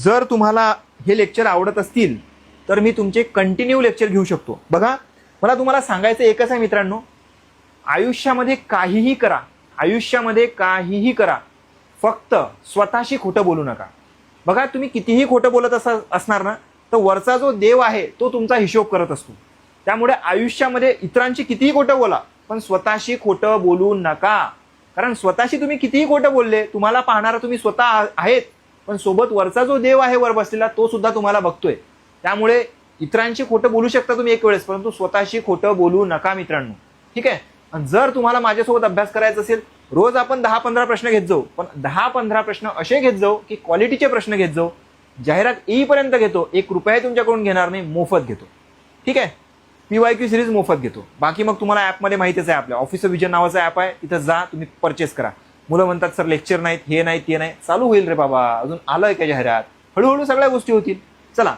जर तुम्हाला हे लेक्चर आवडत असतील तर मी तुमचे कंटिन्यू लेक्चर घेऊ शकतो. बघा, मला तुम्हाला सांगायचं एकच आहे मित्रांनो, आयुष्यामध्ये काहीही करा, आयुष्यामध्ये काहीही करा, फक्त स्वतःशी खोटं बोलू नका. बघा, तुम्ही कितीही खोटं बोलत असणार ना, तर वरचा जो देव आहे तो तुमचा हिशोब करत असतो. त्यामुळे आयुष्यामध्ये इतरांची कितीही खोटं बोला, पण स्वतःशी खोटं बोलू नका. कारण स्वतःशी तुम्ही कितीही खोटं बोलले, तुम्हाला पाहणारा तुम्ही स्वतः आहेत, पण सोबत वरचा जो देव आहे वर बसलेला तो सुद्धा तुम्हाला बघतोय. त्यामुळे इतरांशी खोटं बोलू शकता तुम्ही एक वेळेस, परंतु स्वतःशी खोटं बोलू नका मित्रांनो. ठीक आहे. आणि जर तुम्हाला माझ्यासोबत अभ्यास करायचा असेल, रोज आपण 10-15 प्रश्न घेत जाऊ, पण 10-15 प्रश्न असे घेत जाऊ की क्वालिटीचे प्रश्न घेत जाऊ. जाहिरात येईपर्यंत घेतो, 1 रुपया तुमच्याकडून घेणार नाही, मोफत घेतो. ठीक आहे. PYQ सिरीज मोफत घेतो. बाकी मग तुम्हाला ॲपमध्ये माहितीच आहे, आपल्या ऑफिसर विजन नावाचं ॲप आहे, तिथं जा, तुम्ही परचेस करा. मुलं म्हणतात सर लेक्चर नाहीत, हे नाही ते नाही. चालू होईल रे बाबा, अजून आलंय का जाहिरात, हळूहळू सगळ्या गोष्टी होतील. चला,